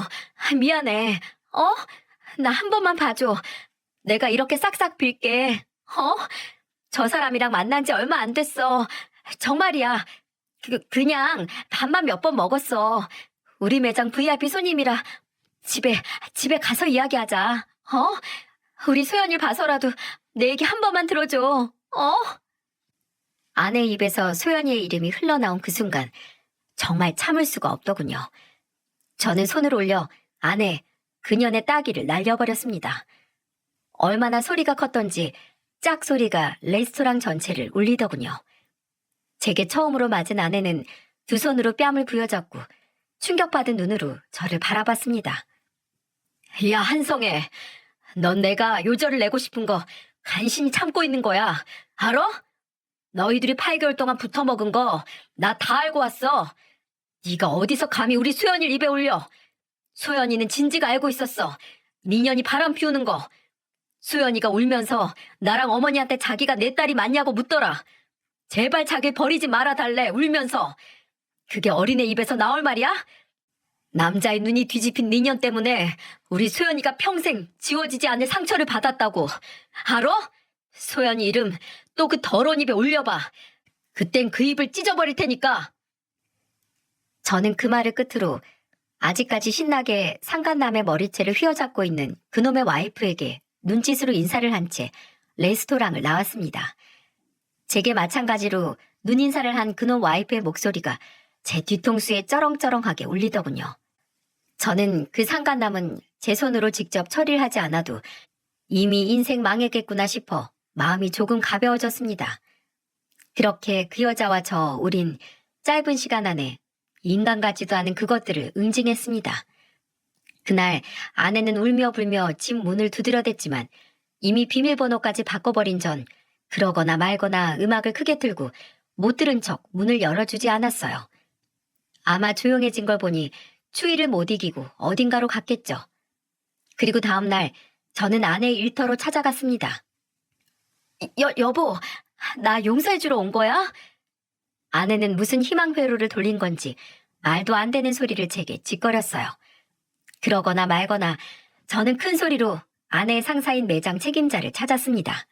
미안해. 나 한 번만 봐줘. 내가 이렇게 싹싹 빌게. 저 사람이랑 만난 지 얼마 안 됐어. 정말이야. 그냥 밥만 몇 번 먹었어. 우리 매장 VIP 손님이라 집에 가서 이야기하자. 우리 소연이를 봐서라도 내 얘기 한 번만 들어줘. 아내 입에서 소연이의 이름이 흘러나온 그 순간 정말 참을 수가 없더군요. 저는 손을 올려 아내, 그년의 따귀를 날려버렸습니다. 얼마나 소리가 컸던지 짝 소리가 레스토랑 전체를 울리더군요. 제게 처음으로 맞은 아내는 두 손으로 뺨을 부여잡고 충격받은 눈으로 저를 바라봤습니다. 야, 한성애. 넌 내가 요절을 내고 싶은 거 간신히 참고 있는 거야. 알아? 너희들이 8개월 동안 붙어먹은 거 나 다 알고 왔어. 네가 어디서 감히 우리 소연이를 입에 올려. 소연이는 진지가 알고 있었어. 미년이 바람 피우는 거. 소연이가 울면서 나랑 어머니한테 자기가 내 딸이 맞냐고 묻더라. 제발 자기 버리지 말아달래, 울면서. 그게 어린애 입에서 나올 말이야? 남자의 눈이 뒤집힌 미년 때문에 우리 소연이가 평생 지워지지 않을 상처를 받았다고. 알아? 소연이 이름 또 그 더러운 입에 올려봐. 그땐 그 입을 찢어버릴 테니까. 저는 그 말을 끝으로 아직까지 신나게 상간남의 머리채를 휘어잡고 있는 그놈의 와이프에게 눈짓으로 인사를 한 채 레스토랑을 나왔습니다. 제게 마찬가지로 눈인사를 한 그놈 와이프의 목소리가 제 뒤통수에 쩌렁쩌렁하게 울리더군요. 저는 그 상간남은 제 손으로 직접 처리를 하지 않아도 이미 인생 망했겠구나 싶어 마음이 조금 가벼워졌습니다. 그렇게 그 여자와 우린 짧은 시간 안에 인간 같지도 않은 그것들을 응징했습니다. 그날 아내는 울며 불며 집 문을 두드려댔지만 이미 비밀번호까지 바꿔버린 전 그러거나 말거나 음악을 크게 틀고 못 들은 척 문을 열어주지 않았어요. 아마 조용해진 걸 보니 추위를 못 이기고 어딘가로 갔겠죠. 그리고 다음 날 저는 아내의 일터로 찾아갔습니다. 여보, 나 용서해주러 온 거야? 아내는 무슨 희망 회로를 돌린 건지 말도 안 되는 소리를 제게 짓거렸어요. 그러거나 말거나 저는 큰 소리로 아내의 상사인 매장 책임자를 찾았습니다.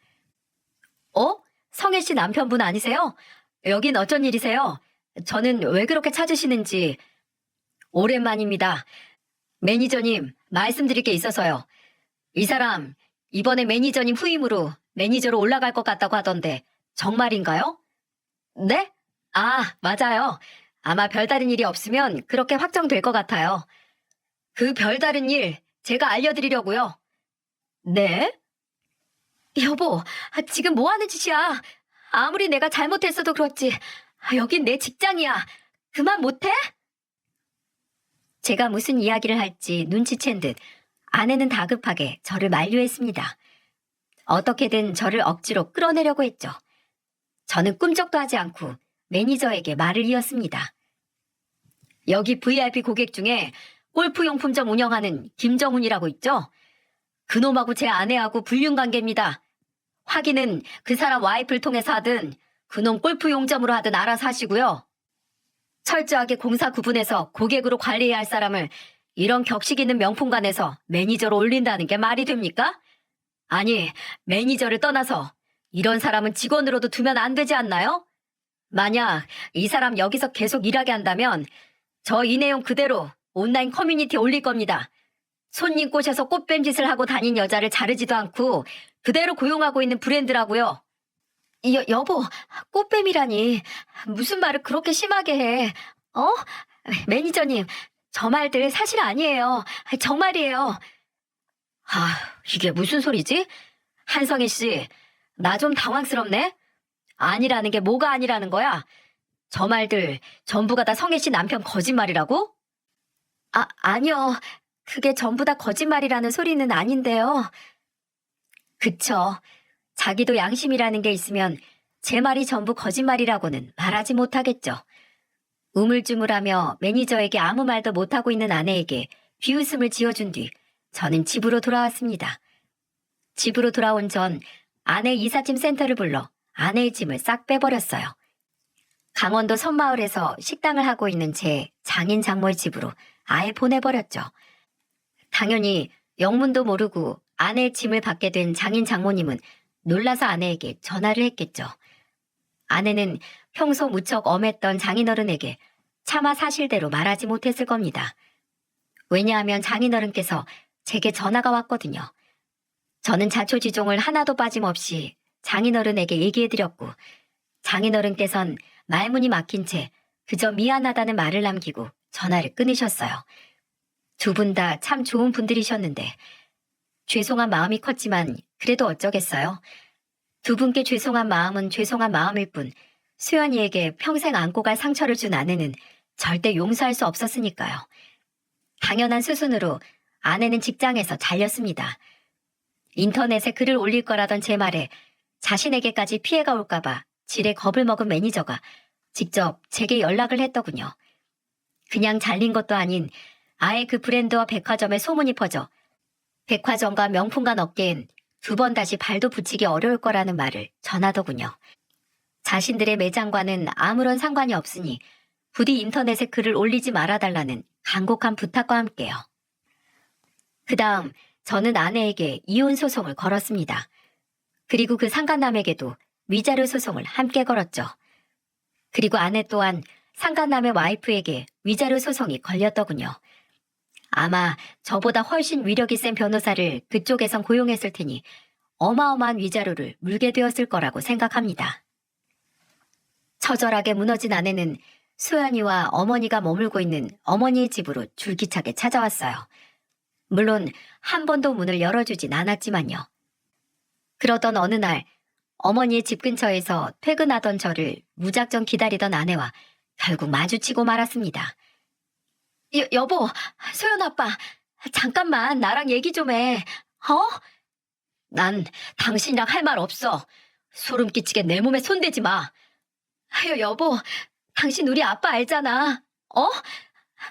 성혜 씨 남편분 아니세요? 여긴 어쩐 일이세요? 저는 왜 그렇게 찾으시는지. 오랜만입니다. 매니저님, 말씀드릴 게 있어서요. 이 사람 이번에 매니저님 후임으로 매니저로 올라갈 것 같다고 하던데 정말인가요? 네? 아, 맞아요. 아마 별다른 일이 없으면 그렇게 확정될 것 같아요. 그 별다른 일 제가 알려드리려고요. 네? 여보, 지금 뭐 하는 짓이야? 아무리 내가 잘못했어도 그렇지. 여긴 내 직장이야. 그만 못해? 제가 무슨 이야기를 할지 눈치챈 듯 아내는 다급하게 저를 만류했습니다. 어떻게든 저를 억지로 끌어내려고 했죠. 저는 꿈쩍도 하지 않고 매니저에게 말을 이었습니다. 여기 VIP 고객 중에 골프용품점 운영하는 김정훈이라고 있죠? 그놈하고 제 아내하고 불륜관계입니다. 확인은 그 사람 와이프를 통해서 하든 그놈 골프용점으로 하든 알아서 하시고요. 철저하게 공사 구분해서 고객으로 관리해야 할 사람을 이런 격식 있는 명품관에서 매니저로 올린다는 게 말이 됩니까? 아니, 매니저를 떠나서 이런 사람은 직원으로도 두면 안 되지 않나요? 만약 이 사람 여기서 계속 일하게 한다면 저 이 내용 그대로 온라인 커뮤니티에 올릴 겁니다. 손님 꼬셔서 꽃뱀짓을 하고 다닌 여자를 자르지도 않고 그대로 고용하고 있는 브랜드라고요. 여보, 꽃뱀이라니. 무슨 말을 그렇게 심하게 해. 어? 매니저님, 저 말들 사실 아니에요. 정말이에요. 이게 무슨 소리지? 한성희 씨, 나 좀 당황스럽네? 아니라는 게 뭐가 아니라는 거야? 저 말들 전부가 다 성희 씨 남편 거짓말이라고? 아니요. 그게 전부 다 거짓말이라는 소리는 아닌데요. 그쵸. 자기도 양심이라는 게 있으면 제 말이 전부 거짓말이라고는 말하지 못하겠죠. 우물쭈물하며 매니저에게 아무 말도 못하고 있는 아내에게 비웃음을 지어준 뒤 저는 집으로 돌아왔습니다. 집으로 돌아온 전 아내 이삿짐 센터를 불러 아내의 짐을 싹 빼버렸어요. 강원도 섬마을에서 식당을 하고 있는 제 장인 장모의 집으로 아예 보내버렸죠. 당연히 영문도 모르고 아내의 짐을 받게 된 장인 장모님은 놀라서 아내에게 전화를 했겠죠. 아내는 평소 무척 엄했던 장인어른에게 차마 사실대로 말하지 못했을 겁니다. 왜냐하면 장인어른께서 제게 전화가 왔거든요. 저는 자초지종을 하나도 빠짐없이 장인어른에게 얘기해드렸고 장인어른께선 말문이 막힌 채 그저 미안하다는 말을 남기고 전화를 끊으셨어요. 두 분 다 참 좋은 분들이셨는데 죄송한 마음이 컸지만 그래도 어쩌겠어요. 두 분께 죄송한 마음은 죄송한 마음일 뿐 수연이에게 평생 안고 갈 상처를 준 아내는 절대 용서할 수 없었으니까요. 당연한 수순으로 아내는 직장에서 잘렸습니다. 인터넷에 글을 올릴 거라던 제 말에 자신에게까지 피해가 올까봐 지레 겁을 먹은 매니저가 직접 제게 연락을 했더군요. 그냥 잘린 것도 아닌 아예 그 브랜드와 백화점에 소문이 퍼져 백화점과 명품관 업계엔 두 번 다시 발도 붙이기 어려울 거라는 말을 전하더군요. 자신들의 매장과는 아무런 상관이 없으니 부디 인터넷에 글을 올리지 말아달라는 간곡한 부탁과 함께요. 그 다음 저는 아내에게 이혼 소송을 걸었습니다. 그리고 그 상간남에게도 위자료 소송을 함께 걸었죠. 그리고 아내 또한 상간남의 와이프에게 위자료 소송이 걸렸더군요. 아마 저보다 훨씬 위력이 센 변호사를 그쪽에선 고용했을 테니 어마어마한 위자료를 물게 되었을 거라고 생각합니다. 처절하게 무너진 아내는 수연이와 어머니가 머물고 있는 어머니의 집으로 줄기차게 찾아왔어요. 물론 한 번도 문을 열어주진 않았지만요. 그러던 어느 날 어머니의 집 근처에서 퇴근하던 저를 무작정 기다리던 아내와 결국 마주치고 말았습니다. 여보, 소연 아빠, 잠깐만 나랑 얘기 좀 해. 난 당신이랑 할 말 없어. 소름 끼치게 내 몸에 손대지 마. 여보, 당신 우리 아빠 알잖아.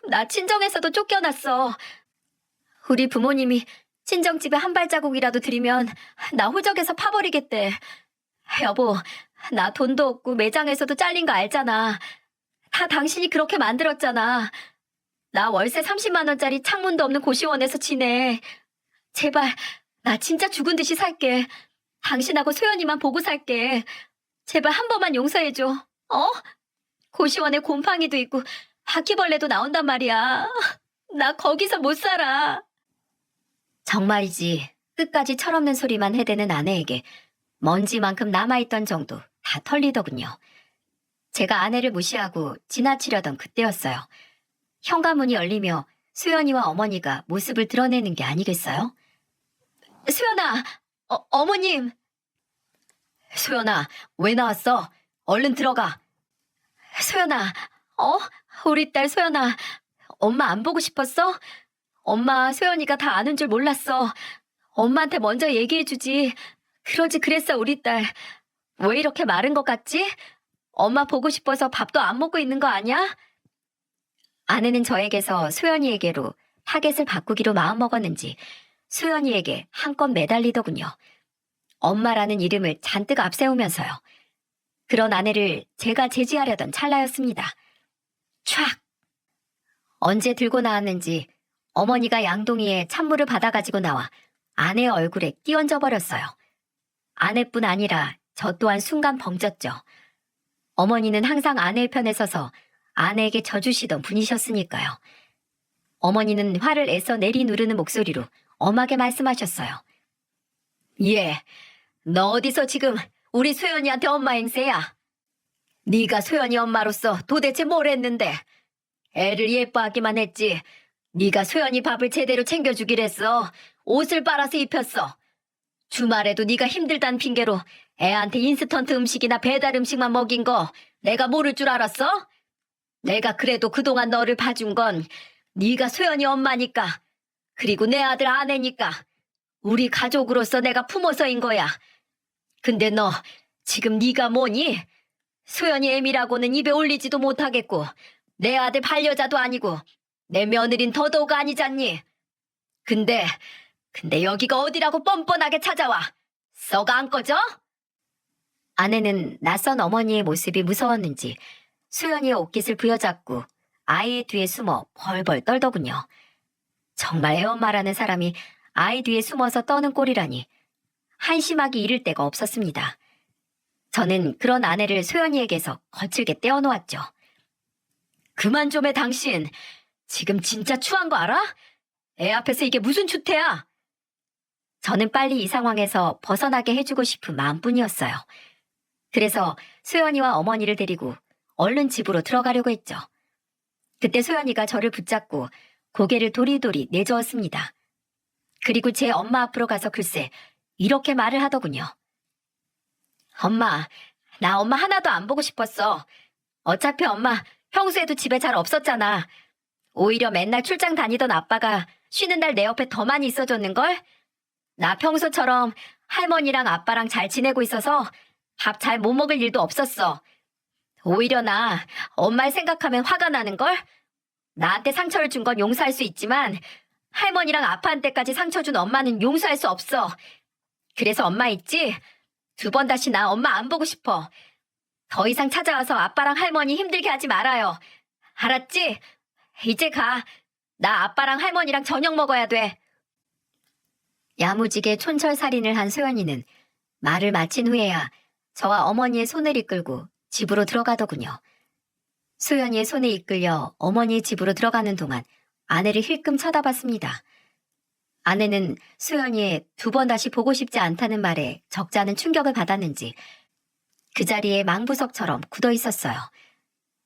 나 친정에서도 쫓겨났어. 우리 부모님이 친정집에 한 발자국이라도 들이면 나 호적에서 파버리겠대. 여보, 나 돈도 없고 매장에서도 잘린 거 알잖아. 다 당신이 그렇게 만들었잖아. 나 월세 30만 원짜리 창문도 없는 고시원에서 지내. 제발 나 진짜 죽은 듯이 살게. 당신하고 소연이만 보고 살게. 제발 한 번만 용서해줘. 고시원에 곰팡이도 있고 바퀴벌레도 나온단 말이야. 나 거기서 못 살아. 정말이지. 끝까지 철없는 소리만 해대는 아내에게 먼지만큼 남아있던 정도 다 털리더군요. 제가 아내를 무시하고 지나치려던 그때였어요. 현관문이 열리며 수연이와 어머니가 모습을 드러내는 게 아니겠어요? 수연아! 어머님! 수연아, 왜 나왔어? 얼른 들어가. 수연아, 우리 딸 수연아, 엄마 안 보고 싶었어? 엄마 수연이가 다 아는 줄 몰랐어. 엄마한테 먼저 얘기해주지. 그러지 그랬어 우리 딸. 왜 이렇게 마른 것 같지? 엄마 보고 싶어서 밥도 안 먹고 있는 거 아니야? 아내는 저에게서 수연이에게로 타겟을 바꾸기로 마음먹었는지 수연이에게 한껏 매달리더군요. 엄마라는 이름을 잔뜩 앞세우면서요. 그런 아내를 제가 제지하려던 찰나였습니다. 촥! 언제 들고 나왔는지 어머니가 양동이에 찬물을 받아가지고 나와 아내의 얼굴에 끼얹어 버렸어요. 아내뿐 아니라 저 또한 순간 벙쪘죠. 어머니는 항상 아내의 편에 서서 아내에게 져주시던 분이셨으니까요. 어머니는 화를 애써 내리누르는 목소리로 엄하게 말씀하셨어요. 예, 너 어디서 지금 우리 소연이한테 엄마 행세야? 네가 소연이 엄마로서 도대체 뭘 했는데? 애를 예뻐하기만 했지. 네가 소연이 밥을 제대로 챙겨주길 했어. 옷을 빨아서 입혔어. 주말에도 네가 힘들단 핑계로 애한테 인스턴트 음식이나 배달 음식만 먹인 거 내가 모를 줄 알았어? 내가 그래도 그동안 너를 봐준 건 네가 소연이 엄마니까, 그리고 내 아들 아내니까, 우리 가족으로서 내가 품어서인 거야. 근데 너 지금 네가 뭐니? 소연이 애미라고는 입에 올리지도 못하겠고 내 아들 반려자도 아니고 내 며느린 더더욱 아니잖니. 근데 여기가 어디라고 뻔뻔하게 찾아와? 썩 안 꺼져? 아내는 낯선 어머니의 모습이 무서웠는지 소연이의 옷깃을 부여잡고 아이의 뒤에 숨어 벌벌 떨더군요. 정말 애엄마라는 사람이 아이 뒤에 숨어서 떠는 꼴이라니 한심하기 이를 데가 없었습니다. 저는 그런 아내를 소연이에게서 거칠게 떼어놓았죠. 그만 좀 해, 당신. 지금 진짜 추한 거 알아? 애 앞에서 이게 무슨 추태야? 저는 빨리 이 상황에서 벗어나게 해주고 싶은 마음뿐이었어요. 그래서 소연이와 어머니를 데리고 얼른 집으로 들어가려고 했죠. 그때 소연이가 저를 붙잡고 고개를 도리도리 내저었습니다. 그리고 제 엄마 앞으로 가서 글쎄 이렇게 말을 하더군요. 엄마, 나 엄마 하나도 안 보고 싶었어. 어차피 엄마 평소에도 집에 잘 없었잖아. 오히려 맨날 출장 다니던 아빠가 쉬는 날 내 옆에 더 많이 있어줬는걸? 나 평소처럼 할머니랑 아빠랑 잘 지내고 있어서 밥 잘 못 먹을 일도 없었어. 오히려 나 엄마를 생각하면 화가 나는걸? 나한테 상처를 준 건 용서할 수 있지만 할머니랑 아빠한테까지 상처 준 엄마는 용서할 수 없어. 그래서 엄마 있지? 2번 다시 나 엄마 안 보고 싶어. 더 이상 찾아와서 아빠랑 할머니 힘들게 하지 말아요. 알았지? 이제 가. 나 아빠랑 할머니랑 저녁 먹어야 돼. 야무지게 촌철살인을 한 소연이는 말을 마친 후에야 저와 어머니의 손을 이끌고 집으로 들어가더군요. 소연이의 손에 이끌려 어머니의 집으로 들어가는 동안 아내를 힐끔 쳐다봤습니다. 아내는 소연이의 2번 다시 보고 싶지 않다는 말에 적잖은 충격을 받았는지 그 자리에 망부석처럼 굳어 있었어요.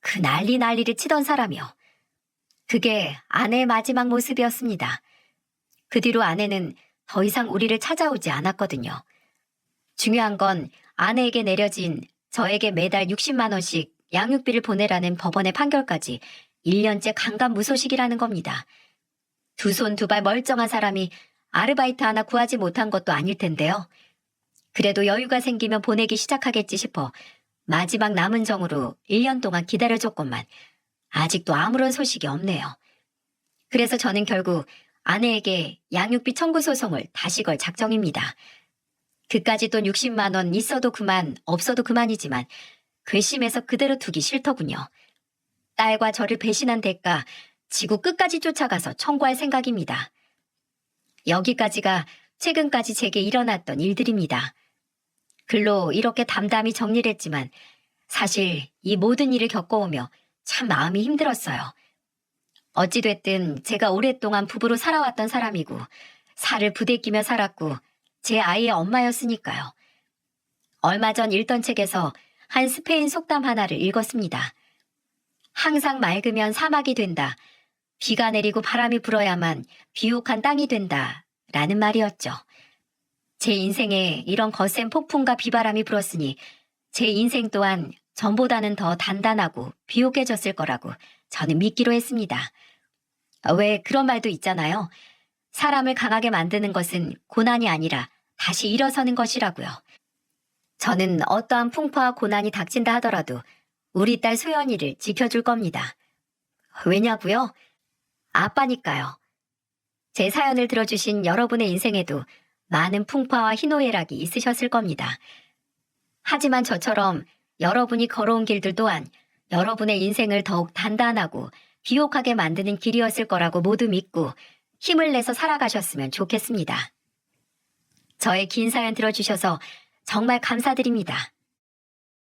그 난리를 치던 사람이요. 그게 아내의 마지막 모습이었습니다. 그 뒤로 아내는 더 이상 우리를 찾아오지 않았거든요. 중요한 건 아내에게 내려진 저에게 매달 60만 원씩 양육비를 보내라는 법원의 판결까지 1년째 강간무소식이라는 겁니다. 2손 2발 멀쩡한 사람이 아르바이트 하나 구하지 못한 것도 아닐 텐데요. 그래도 여유가 생기면 보내기 시작하겠지 싶어 마지막 남은 정으로 1년 동안 기다려줬건만 아직도 아무런 소식이 없네요. 그래서 저는 결국 아내에게 양육비 청구 소송을 다시 걸 작정입니다. 그까지 돈 60만 원 있어도 그만 없어도 그만이지만 괘씸해서 그대로 두기 싫더군요. 딸과 저를 배신한 대가 지구 끝까지 쫓아가서 청구할 생각입니다. 여기까지가 최근까지 제게 일어났던 일들입니다. 글로 이렇게 담담히 정리를 했지만 사실 이 모든 일을 겪어오며 참 마음이 힘들었어요. 어찌됐든 제가 오랫동안 부부로 살아왔던 사람이고 살을 부대끼며 살았고 제 아이의 엄마였으니까요. 얼마 전 읽던 책에서 한 스페인 속담 하나를 읽었습니다. 항상 맑으면 사막이 된다. 비가 내리고 바람이 불어야만 비옥한 땅이 된다. 라는 말이었죠. 제 인생에 이런 거센 폭풍과 비바람이 불었으니 제 인생 또한 전보다는 더 단단하고 비옥해졌을 거라고 저는 믿기로 했습니다. 왜 그런 말도 있잖아요. 사람을 강하게 만드는 것은 고난이 아니라 다시 일어서는 것이라고요. 저는 어떠한 풍파와 고난이 닥친다 하더라도 우리 딸 소연이를 지켜줄 겁니다. 왜냐고요? 아빠니까요. 제 사연을 들어주신 여러분의 인생에도 많은 풍파와 희노애락이 있으셨을 겁니다. 하지만 저처럼 여러분이 걸어온 길들 또한 여러분의 인생을 더욱 단단하고 비옥하게 만드는 길이었을 거라고 모두 믿고 힘을 내서 살아가셨으면 좋겠습니다. 저의 긴 사연 들어주셔서 정말 감사드립니다.